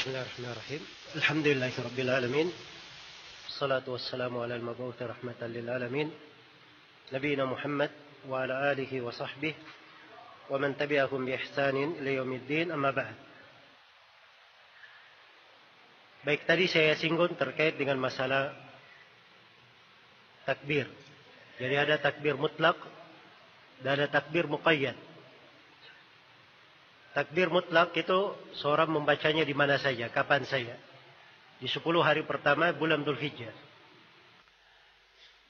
Bismillahirrahmanirrahim. Alhamdulillahirabbil alamin. Wassalatu wassalamu ala al-mab'uts rahmatan lil alamin. Nabiyina Muhammad wa ala alihi wa sahbihi wa man tabi'ahum bi ihsanin ila yaumiddin, amma ba'd. Baik, tadi saya singgung terkait dengan masalah takbir. Jadi ada takbir mutlak dan ada takbir muqayyad. Takbir mutlak itu seorang membacanya di mana saja, kapan saja. Di 10 hari pertama bulan Dzulhijjah.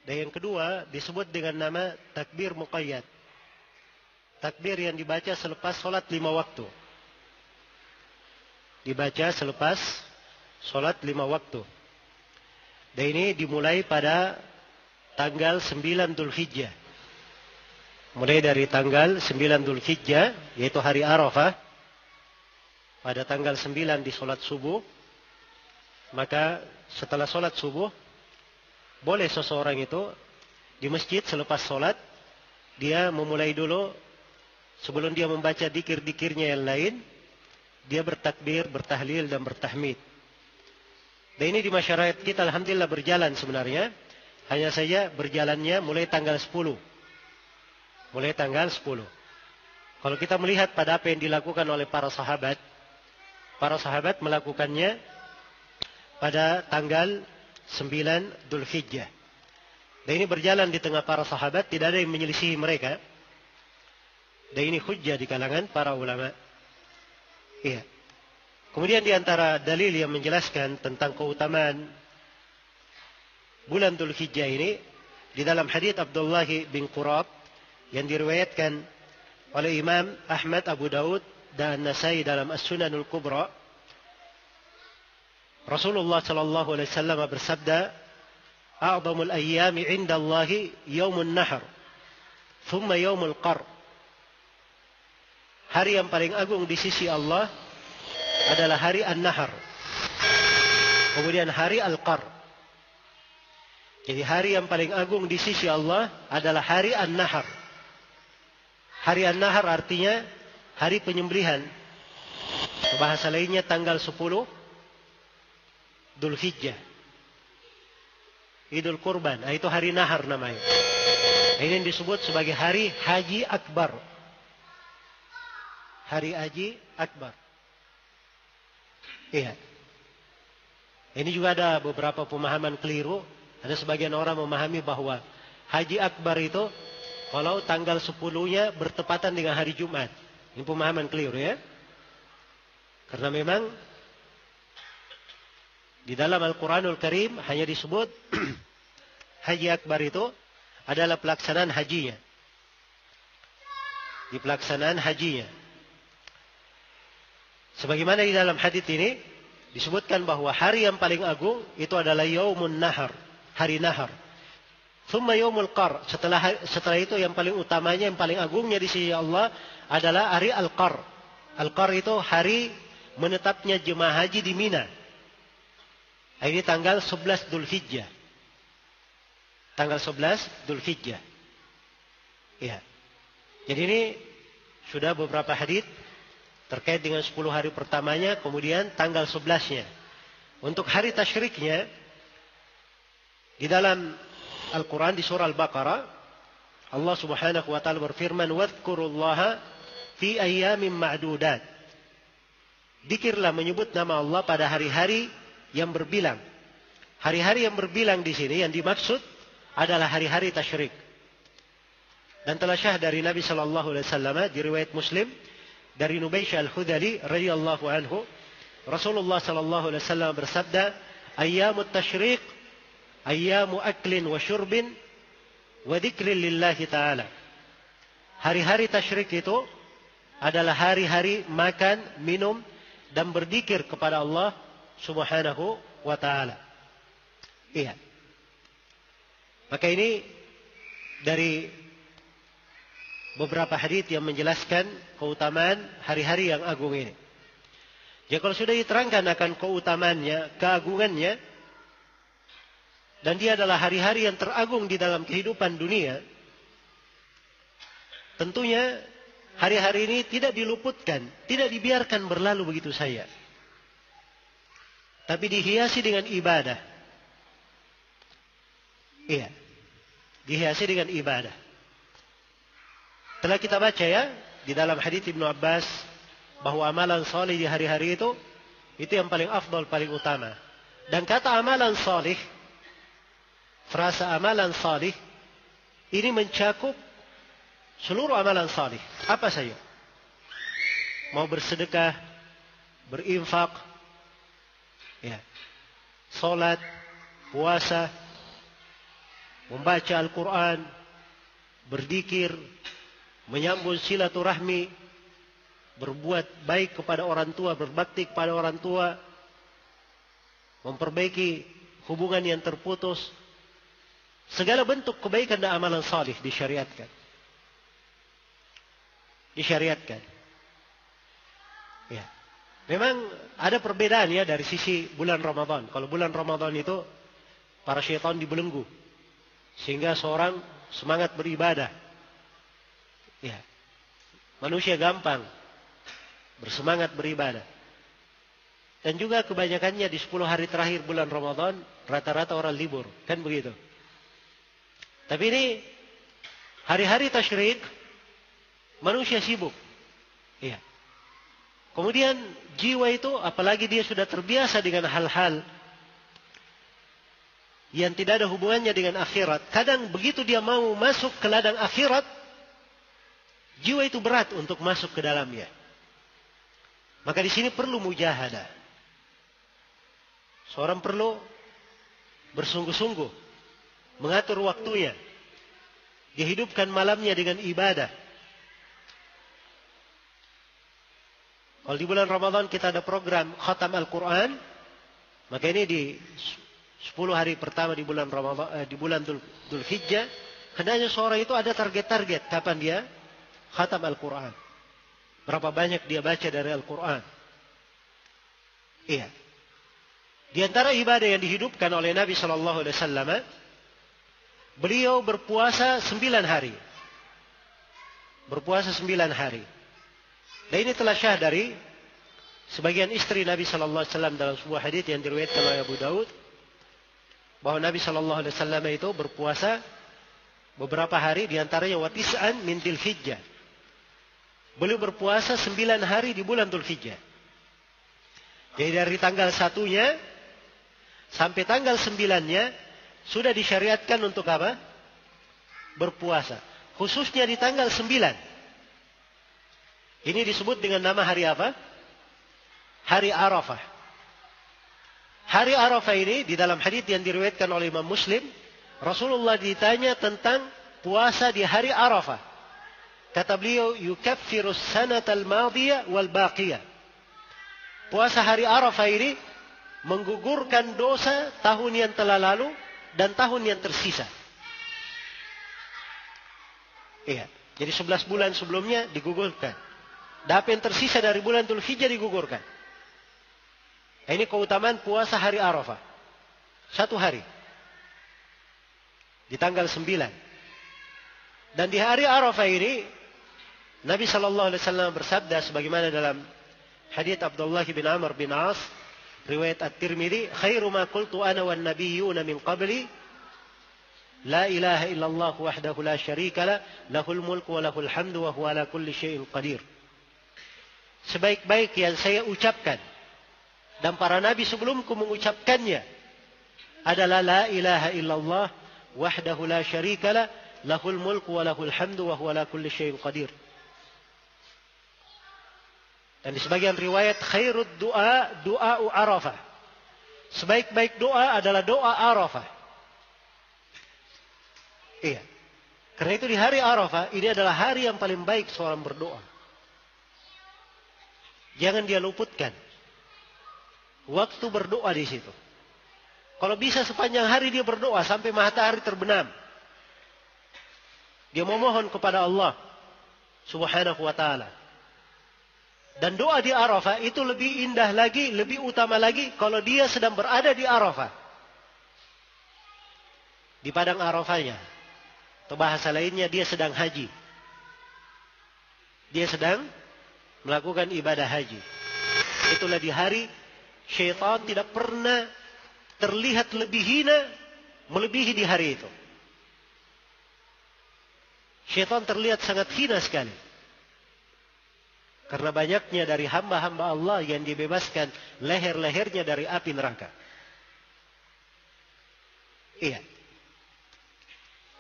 Dan yang kedua disebut dengan nama takbir muqayyad. Takbir yang dibaca selepas sholat 5 waktu. Dibaca selepas sholat 5 waktu. Dan ini dimulai pada tanggal 9 Dzulhijjah. Mulai dari tanggal 9 Dzulhijjah, yaitu hari Arafah, pada tanggal 9 di sholat subuh, maka setelah sholat subuh, boleh seseorang itu di masjid selepas sholat, dia memulai dulu, sebelum dia membaca dikir-dikirnya yang lain, dia bertakbir, bertahlil, dan bertahmid. Dan ini di masyarakat kita alhamdulillah berjalan sebenarnya, hanya saja berjalannya mulai tanggal 10. Mulai tanggal 10. Kalau kita melihat pada apa yang dilakukan oleh para sahabat melakukannya pada tanggal 9 Dzulhijjah. Dan ini berjalan di tengah para sahabat, tidak ada yang menyelisihi mereka. Dan ini hujjah di kalangan para ulama. Iya. Kemudian di antara dalil yang menjelaskan tentang keutamaan bulan Dzulhijjah ini, di dalam hadits Abdullah bin Qurab yang diriwayatkan oleh Imam Ahmad, Abu Daud, dan Nasai dalam As-Sunanul Kubra, Rasulullah sallallahu alaihi wasallam bersabda, "A'zamul ayyami 'inda Allahi yaumun nahr, thumma yaumul qar." Hari yang paling agung di sisi Allah adalah hari An-Nahr. Kemudian hari Al-Qar. Jadi hari yang paling agung di sisi Allah adalah hari An-Nahr. Hari An-Nahr artinya hari penyembelihan. Bahasa lainnya tanggal 10 Dzulhijjah. Idul Kurban. Itu hari Nahar namanya. Ini disebut sebagai hari Haji Akbar. Hari Haji Akbar. Iya. Ini juga ada beberapa pemahaman keliru. Ada sebagian orang memahami bahwa Haji Akbar itu kalau tanggal 10-nya bertepatan dengan hari Jumat. Ini pemahaman keliru ya. Karena memang di dalam Al-Quranul Karim hanya disebut Haji Akbar itu adalah pelaksanaan hajinya. Di pelaksanaan hajinya. Sebagaimana di dalam hadits ini disebutkan bahwa hari yang paling agung itu adalah Yaumun Nahar, hari Nahar. Thumma yaumul qar. Setelah itu yang paling utamanya, yang paling agungnya di sisi Allah adalah hari Al-Qar. Al-Qar itu hari menetapnya jemaah haji di Mina. Ini tanggal 11 Dzulhijjah. Tanggal 11 Dzulhijjah. Ya. Jadi ini sudah beberapa hadits terkait dengan 10 hari pertamanya, kemudian tanggal 11-nya. Untuk hari tasyriknya, di dalam Al-Quran di surah Al-Baqarah, Allah subhanahu wa ta'ala berfirman, "Wadhkurullaha fi ayyamin ma'dudat." Dikirlah, menyebut nama Allah pada hari-hari yang berbilang. Hari-hari yang berbilang di sini yang dimaksud adalah hari-hari tasyrik. Dan telah syah dari Nabi sallallahu alaihi wasallam di riwayat Muslim dari Nubaisyah Al-Hudali radhiyallahu anhu, Rasulullah sallallahu alaihi wasallam bersabda, "Ayyamut tasyrik ayyamu aklin wa syurbin wa dzikrin lillahi ta'ala." Hari-hari tasyrik itu adalah hari-hari makan, minum, dan berzikir kepada Allah subhanahu wa ta'ala. Iya. Maka ini dari beberapa hadits yang menjelaskan keutamaan hari-hari yang agung ini. Jadi kalau sudah diterangkan akan keutamaannya, keagungannya, dan dia adalah hari-hari yang teragung di dalam kehidupan dunia, tentunya hari-hari ini tidak diluputkan, tidak dibiarkan berlalu begitu saja. tapi dihiasi dengan ibadah. Iya, dihiasi dengan ibadah. Telah kita baca ya di dalam hadits Ibnu Abbas bahwa amalan saleh di hari-hari itu yang paling afdal, paling utama. Dan kata amalan saleh, frasa amalan saleh ini mencakup seluruh amalan saleh. Apa saja? Mau bersedekah, berinfak, ya, salat, puasa, membaca Al-Quran, berzikir, menyambung silaturahmi, berbuat baik kepada orang tua, berbakti kepada orang tua, memperbaiki hubungan yang terputus. Segala bentuk kebaikan dan amalan salih disyariatkan. Disyariatkan. Ya. Memang ada perbedaan ya dari sisi bulan Ramadan. Kalau bulan Ramadan itu para syaitan dibelenggu, sehingga seorang semangat beribadah. Ya. Manusia gampang bersemangat beribadah. Dan juga kebanyakannya di 10 hari terakhir bulan Ramadan, rata-rata orang libur. Kan begitu. Tapi ini hari-hari tasyrik, manusia sibuk. Iya. Kemudian jiwa itu, apalagi dia sudah terbiasa dengan hal-hal yang tidak ada hubungannya dengan akhirat. Kadang begitu dia mau masuk ke ladang akhirat, jiwa itu berat untuk masuk ke dalamnya. Maka di sini perlu mujahadah. Seorang perlu bersungguh-sungguh mengatur waktunya, dihidupkan malamnya dengan ibadah. Kalau di bulan Ramadan kita ada program khatam Al-Quran, maka ini di 10 hari pertama di bulan Ramadan, di bulan Dzulhijjah, hendaknya seorang itu ada target-target kapan dia khatam Al-Quran. Berapa banyak dia baca dari Al-Quran. Iya. Di antara ibadah yang dihidupkan oleh Nabi SAW, beliau berpuasa 9 hari. Berpuasa 9 hari. Dan ini telah syah dari sebagian istri Nabi SAW dalam sebuah hadits yang diriwayatkan oleh Abu Daud, bahwa Nabi SAW itu berpuasa beberapa hari, di antaranya wa tis'an min Dzulhijjah. Beliau berpuasa 9 hari di bulan Dzulhijjah. Jadi dari tanggal 1-nya sampai tanggal 9-nya sudah disyariatkan untuk apa? Berpuasa. Khususnya di tanggal 9. Ini disebut dengan nama hari apa? Hari Arafah. Hari Arafah ini di dalam hadits yang diriwayatkan oleh Imam Muslim, Rasulullah ditanya tentang puasa di hari Arafah. Kata beliau, yukaffirus sanatal madiyah wal baqiyah. Puasa hari Arafah ini menggugurkan dosa tahun yang telah lalu dan tahun yang tersisa. Iya, jadi 11 bulan sebelumnya digugurkan. Dan apa yang tersisa dari bulan Dzulhijjah digugurkan. Ini keutamaan puasa hari Arafah. 1 hari. Di tanggal 9. Dan di hari Arafah ini, Nabi SAW bersabda sebagaimana dalam hadits Abdullah bin Amr bin As, riwayat At-Tirmidzi, khairu ma qultu ana wan nabiyyuna min qabli, la ilaha illallah wahdahu la syarika lah, lahul mulku wa lahul hamdu wa huwa ala kulli syai'in qadir. Sebaik-baik yang saya ucapkan dan para nabi sebelumku mengucapkannya adalah la ilaha illallah wahdahu la syarika lah, lahul mulku wa lahul hamdu wa huwa ala kulli syai'in qadir. Dan di sebagian riwayat khairud du'a du'a'u Arafah. Sebaik-baik doa adalah doa Arafah. Iya. Karena itu di hari Arafah ini adalah hari yang paling baik seorang berdoa. Jangan dia luputkan waktu berdoa di situ. Kalau bisa sepanjang hari dia berdoa sampai matahari terbenam. Dia memohon kepada Allah Subhanahu wa ta'ala. Dan doa di Arafah itu lebih indah lagi, lebih utama lagi kalau dia sedang berada di Arafah. Di padang Arafahnya. Atau bahasa lainnya dia sedang haji. Dia sedang melakukan ibadah haji. Itulah di hari syaitan tidak pernah terlihat lebih hina melebihi di hari itu. Syaitan terlihat sangat hina sekali. Karena banyaknya dari hamba-hamba Allah yang dibebaskan leher-lehernya dari api neraka. Iya.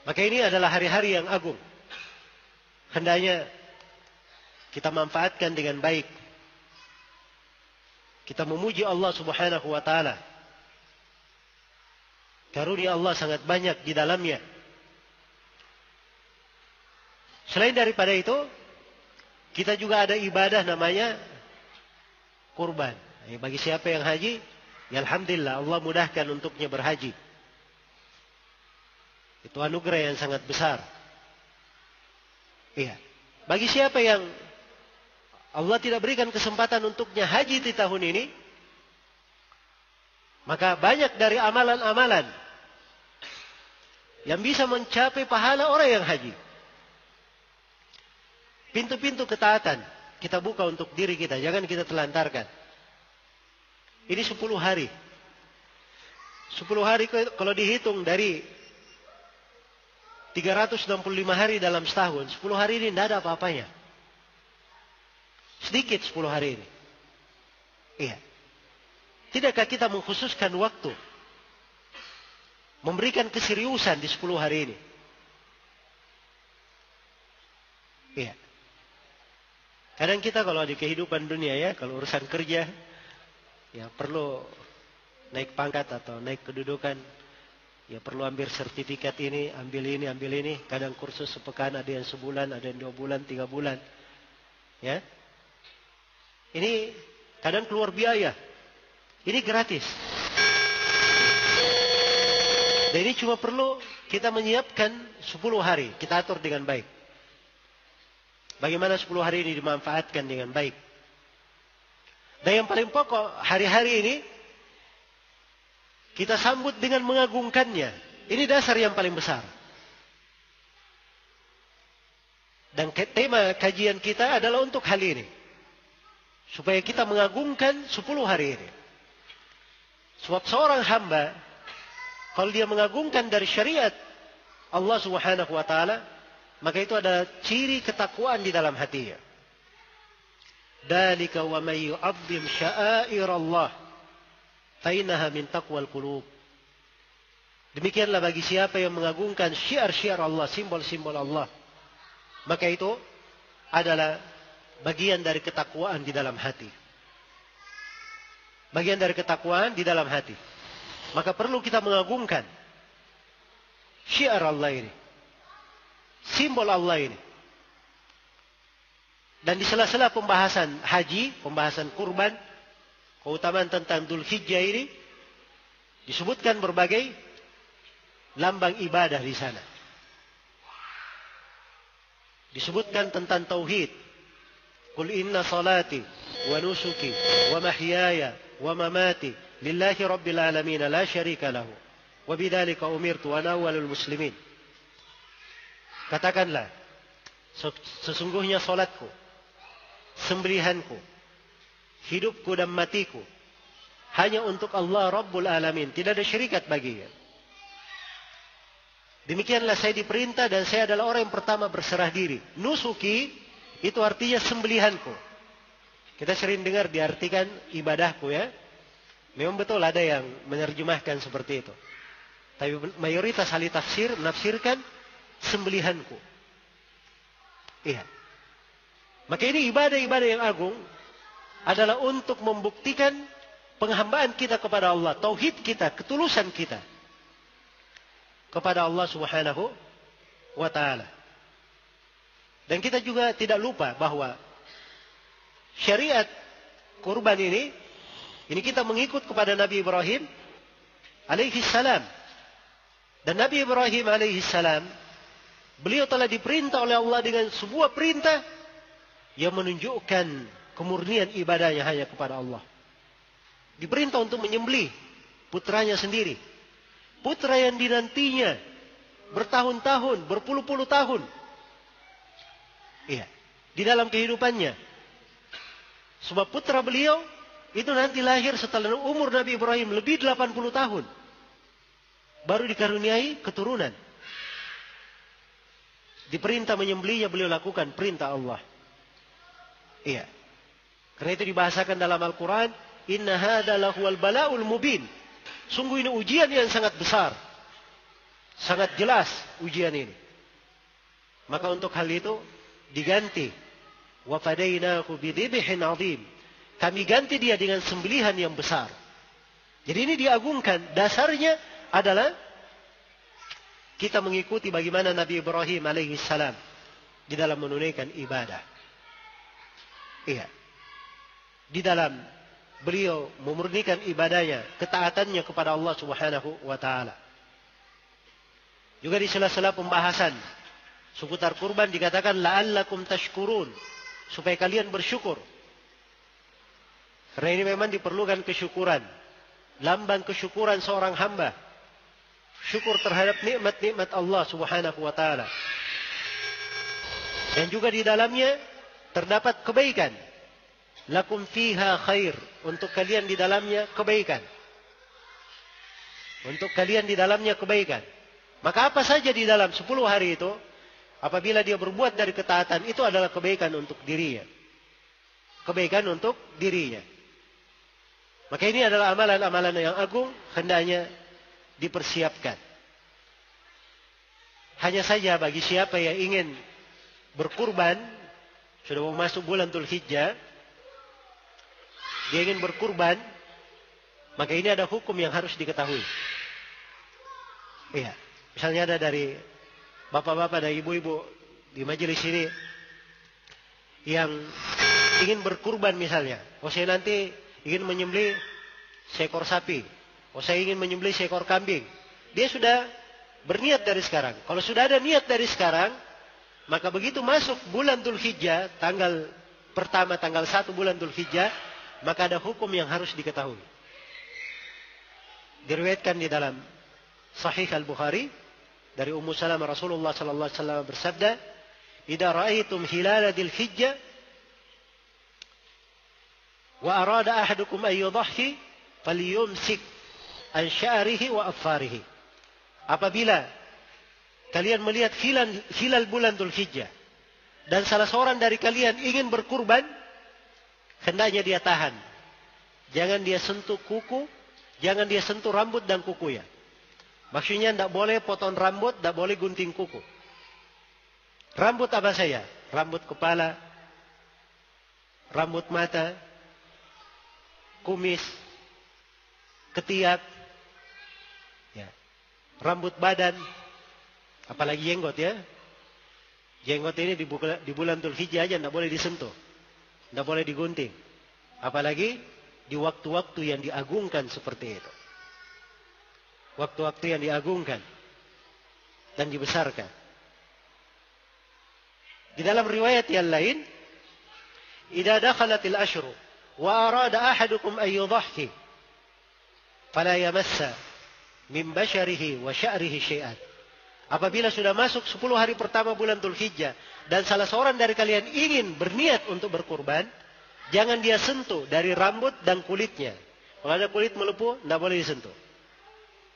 Maka ini adalah hari-hari yang agung. Hendaknya kita manfaatkan dengan baik. Kita memuji Allah Subhanahu wa taala. Karunia Allah sangat banyak di dalamnya. Selain daripada itu, kita juga ada ibadah namanya kurban. Bagi siapa yang haji, ya alhamdulillah Allah mudahkan untuknya berhaji. Itu anugerah yang sangat besar. Iya. Bagi siapa yang Allah tidak berikan kesempatan untuknya haji di tahun ini, maka banyak dari amalan-amalan yang bisa mencapai pahala orang yang haji. Pintu-pintu ketaatan kita buka untuk diri kita, jangan kita telantarkan. Ini 10 hari. 10 hari kalau dihitung dari 365 hari dalam setahun, 10 hari ini tidak ada apa-apanya. Sedikit 10 hari ini. Iya. Tidakkah kita mengkhususkan waktu, memberikan keseriusan di 10 hari ini? Iya. Kadang kita kalau di kehidupan dunia ya, kalau urusan kerja, ya perlu naik pangkat atau naik kedudukan, ya perlu ambil sertifikat ini, ambil ini. Kadang kursus sepekan, ada yang sebulan, ada yang 2 bulan, 3 bulan. Ya. Ini kadang keluar biaya. Ini gratis. Dan ini cuma perlu kita menyiapkan 10 hari. Kita atur dengan baik. Bagaimana 10 hari ini dimanfaatkan dengan baik. Dan yang paling pokok, hari-hari ini kita sambut dengan mengagungkannya. Ini dasar yang paling besar. Dan tema kajian kita adalah untuk hal ini. Supaya kita mengagungkan 10 hari ini. Sebab seorang hamba, kalau dia mengagungkan dari syariat Allah Subhanahu wa taala, maka itu adalah ciri ketakwaan di dalam hatinya. Dzalika wa may yu'azzim sya'airallah fa innaha min taqwal qulub. Demikianlah bagi siapa yang mengagungkan syiar-syiar Allah, simbol-simbol Allah, maka itu adalah bagian dari ketakwaan di dalam hati. Bagian dari ketakwaan di dalam hati. Maka perlu kita mengagungkan syiar Allah ini, simbol Allah ini. Dan di sela-sela pembahasan haji, pembahasan kurban, keutamaan tentang Dzulhijjah ini, disebutkan berbagai lambang ibadah di sana. Disebutkan tentang tauhid. Qul inna salati wa nusuki wa mahyaya wa mamati lillahi rabbil alamin la syarika lahu wa bidzalika umirtu wa ana awwalul muslimin. Katakanlah, sesungguhnya salatku, sembelihanku, hidupku dan matiku hanya untuk Allah Rabbul Alamin, tidak ada syirikat baginya. Demikianlah saya diperintah dan saya adalah orang yang pertama berserah diri. Nusuki itu artinya sembelihanku. Kita sering dengar diartikan ibadahku ya. Memang betul ada yang menerjemahkan seperti itu. Tapi mayoritas ahli tafsir menafsirkan sembelihanku. Iya. Maka ini ibadah-ibadah yang agung adalah untuk membuktikan penghambaan kita kepada Allah, tauhid kita, ketulusan kita kepada Allah Subhanahu wa taala. Dan kita juga tidak lupa bahwa syariat kurban ini kita mengikut kepada Nabi Ibrahim alaihi salam. Dan Nabi Ibrahim alaihi salam, beliau telah diperintah oleh Allah dengan sebuah perintah yang menunjukkan kemurnian ibadahnya hanya kepada Allah. Diperintah untuk menyembelih putranya sendiri. Putra yang dinantinya bertahun-tahun, berpuluh-puluh tahun. Iya, di dalam kehidupannya. Sebab putra beliau Itu nanti lahir setelah umur Nabi Ibrahim lebih 80 tahun. Baru dikaruniai keturunan. Diperintah menyembelihnya, beliau lakukan perintah Allah. Iya. Karena itu dibahasakan dalam Al-Quran, inna hadza lahuwal bala'ul mubin. Sungguh ini ujian yang sangat besar. Sangat jelas ujian ini. Maka untuk hal itu diganti. Wa fadainahu bidhibhin 'adzim. Kami ganti dia dengan sembelihan yang besar. Jadi ini diagungkan. Dasarnya adalah kita mengikuti bagaimana Nabi Ibrahim alaihissalam di dalam menunaikan ibadah. Iya. Di dalam beliau memurnikan ibadahnya, ketaatannya kepada Allah Subhanahu wa taala. Juga di sela-sela pembahasan seputar kurban dikatakan la'allakum tashkurun, supaya kalian bersyukur. Karena ini memang diperlukan kesyukuran. Lambang kesyukuran seorang hamba. Syukur terhadap nikmat-nikmat Allah Subhanahu wa taala. Dan juga di dalamnya terdapat kebaikan. Lakum fiha khair, untuk kalian di dalamnya kebaikan. Untuk kalian di dalamnya kebaikan. Maka apa saja di dalam 10 hari itu, apabila dia berbuat dari ketaatan, itu adalah kebaikan untuk dirinya. Kebaikan untuk dirinya. Maka ini adalah amalan-amalan yang agung, hendaknya dipersiapkan. Hanya saja bagi siapa yang ingin berkurban, sudah mau masuk bulan Dzulhijjah, dia ingin berkurban, maka ini ada hukum yang harus diketahui. Iya, misalnya ada dari bapak-bapak dan ibu-ibu di majelis ini yang ingin berkurban misalnya, saya nanti ingin menyembelih seekor sapi, saya ingin menyembelih seekor kambing. Dia sudah berniat dari sekarang. Kalau sudah ada niat dari sekarang, maka begitu masuk bulan Dzulhijjah, tanggal pertama, tanggal 1 bulan Dzulhijjah, maka ada hukum yang harus diketahui. Diriwayatkan di dalam Sahih Al-Bukhari dari Ummu Salamah, Rasulullah sallallahu alaihi wasallam bersabda, "Idza ra'aitum hilala Dzulhijjah wa arada ahadukum an yudhhi falyumsik an sya'rihi wa afarihi." Apabila kalian melihat hilal bulan Dzulhijjah dan salah seorang dari kalian ingin berkurban, hendaknya dia tahan. Jangan dia sentuh kuku, jangan dia sentuh rambut dan kukunya. Maksudnya tidak boleh potong rambut, tidak boleh gunting kuku. Rambut apa saja? Rambut kepala, rambut mata, kumis, ketiak, ya, rambut badan, apalagi jenggot ya. Jenggot ini di bulan Dzulhijjah aja tidak boleh disentuh, tidak boleh digunting. Apalagi di waktu-waktu yang diagungkan seperti itu. Waktu-waktu yang diagungkan dan dibesarkan. Di dalam riwayat yang lain, idza dakhalatil ashru wa arada ahadukum an yudhhi fala yamassa min basharihi wa sya'rihi syai'an. Apabila sudah masuk 10 hari pertama bulan Dzulhijjah dan salah seorang dari kalian ingin berniat untuk berkurban, jangan dia sentuh dari rambut dan kulitnya. Kalau ada kulit melepuh, tidak boleh disentuh.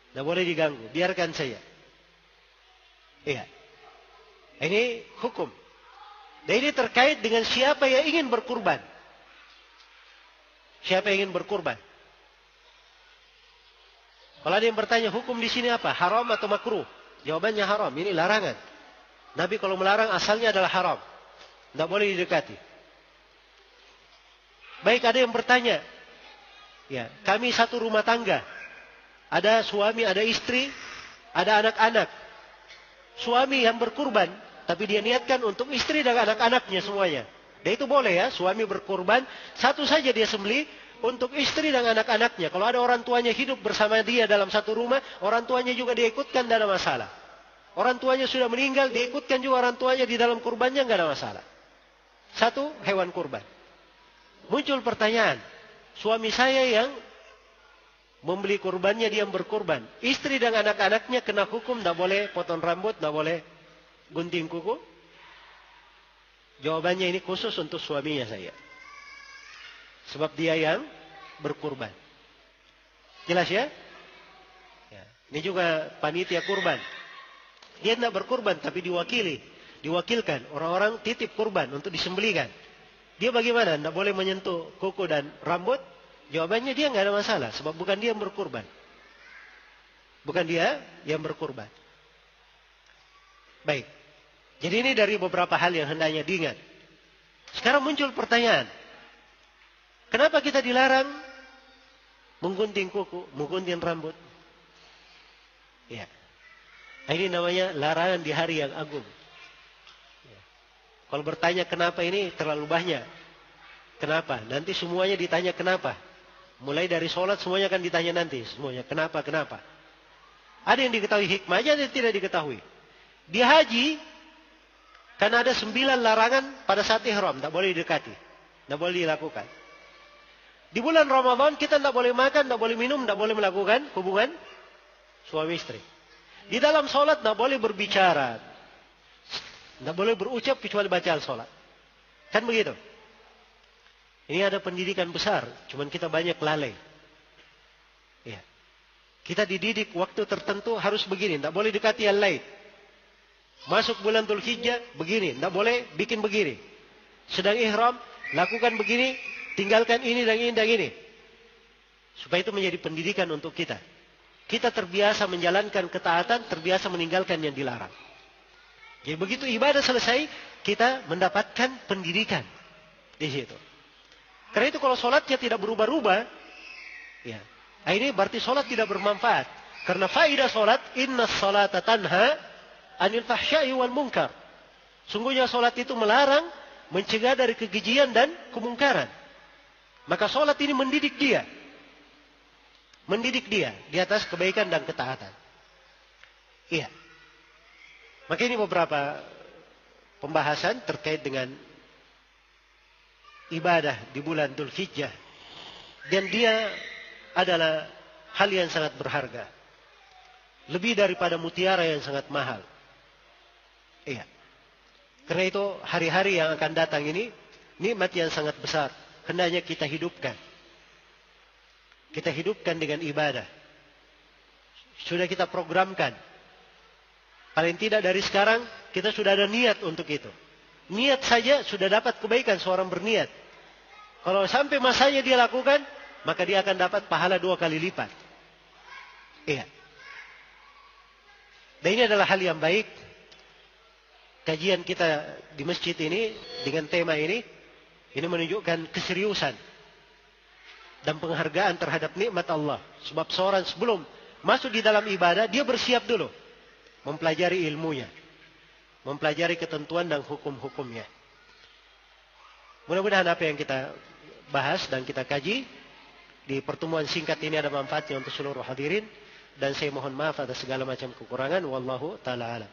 Tidak boleh diganggu, biarkan saja. Iya. Ini hukum. Dan ini terkait dengan siapa yang ingin berkurban. Siapa yang ingin berkurban? Kalau ada yang bertanya, hukum di sini apa? Haram atau makruh? Jawabannya haram, ini larangan. Nabi kalau melarang asalnya adalah haram. Tidak boleh didekati. Baik, ada yang bertanya. Ya, kami satu rumah tangga. Ada suami, ada istri, ada anak-anak. Suami yang berkurban, tapi dia niatkan untuk istri dan anak-anaknya semuanya. Dan itu boleh ya, suami berkurban, satu saja dia sembelih untuk istri dan anak-anaknya. Kalau ada orang tuanya hidup bersama dia dalam satu rumah, orang tuanya juga dia ikutkan, tidak ada masalah. Orang tuanya sudah meninggal, dia ikutkan juga orang tuanya di dalam kurbannya, tidak ada masalah. Satu hewan kurban. Muncul pertanyaan, suami saya yang membeli kurbannya, dia berkurban. Istri dan anak-anaknya kena hukum, tidak boleh potong rambut, tidak boleh gunting kuku. Jawabannya ini khusus untuk suaminya saya. Sebab dia yang berkurban. Jelas ya? Ya. Ini juga panitia kurban. Dia tidak berkurban tapi diwakilkan. Orang-orang titip kurban untuk disembelihkan. Dia bagaimana? Tidak boleh menyentuh kuku dan rambut? Jawabannya dia nggak ada masalah. Sebab bukan dia yang berkurban. Bukan dia yang berkurban. Baik. Jadi ini dari beberapa hal yang hendaknya diingat. Sekarang muncul pertanyaan. Kenapa kita dilarang menggunting kuku, menggunting rambut? Ya. Ini namanya larangan di hari yang agung. Ya. Kalau bertanya kenapa ini terlalu banyak. Kenapa? Nanti semuanya ditanya kenapa. Mulai dari sholat semuanya akan ditanya nanti. Semuanya kenapa. Ada yang diketahui hikmahnya, ada yang tidak diketahui. Di haji, karena ada 9 larangan pada saat ihram. Tidak boleh didekati. Tidak boleh dilakukan. Di bulan Ramadan kita tidak boleh makan, tidak boleh minum, tidak boleh melakukan hubungan suami istri. Di dalam sholat tidak boleh berbicara. Tidak boleh berucap kecuali bacaan sholat. Kan begitu? Ini ada pendidikan besar. Cuman kita banyak lalai. Ya. Kita dididik waktu tertentu harus begini. Tidak boleh dekati yang lain. Masuk bulan Dzulhijjah begini. Tidak boleh bikin begini. Sedang ihram lakukan begini. Tinggalkan ini dan ini dan ini. Supaya itu menjadi pendidikan untuk kita. Kita terbiasa menjalankan ketaatan, terbiasa meninggalkan yang dilarang. Jadi begitu ibadah selesai, kita mendapatkan pendidikan di situ. Karena itu kalau sholatnya tidak berubah-ubah, ya, ini berarti sholat tidak bermanfaat. Karena faidah sholat, inna sholata tanha anil fahsya'i wal munkar. Sungguhnya sholat itu melarang, mencegah dari kekejian dan kemungkaran. Maka sholat ini mendidik dia. Mendidik dia di atas kebaikan dan ketaatan. Iya. Maka ini beberapa pembahasan terkait dengan ibadah di bulan Dzulhijjah. Dan dia adalah hal yang sangat berharga. Lebih daripada mutiara yang sangat mahal. Iya. Karena itu hari-hari yang akan datang ini nikmat yang sangat besar. Hendaknya kita hidupkan. Kita hidupkan dengan ibadah. Sudah kita programkan. Paling tidak dari sekarang kita sudah ada niat untuk itu. Niat saja sudah dapat kebaikan seorang berniat. Kalau sampai masanya dia lakukan, maka dia akan dapat pahala 2 kali lipat. Iya. Dan ini adalah hal yang baik. Kajian kita di masjid ini dengan tema ini menunjukkan keseriusan dan penghargaan terhadap nikmat Allah. Sebab seorang sebelum masuk di dalam ibadah, dia bersiap dulu. Mempelajari ilmunya. Mempelajari ketentuan dan hukum-hukumnya. Mudah-mudahan apa yang kita bahas dan kita kaji di pertemuan singkat ini ada manfaatnya untuk seluruh hadirin. Dan saya mohon maaf atas segala macam kekurangan. Wallahu ta'ala alam.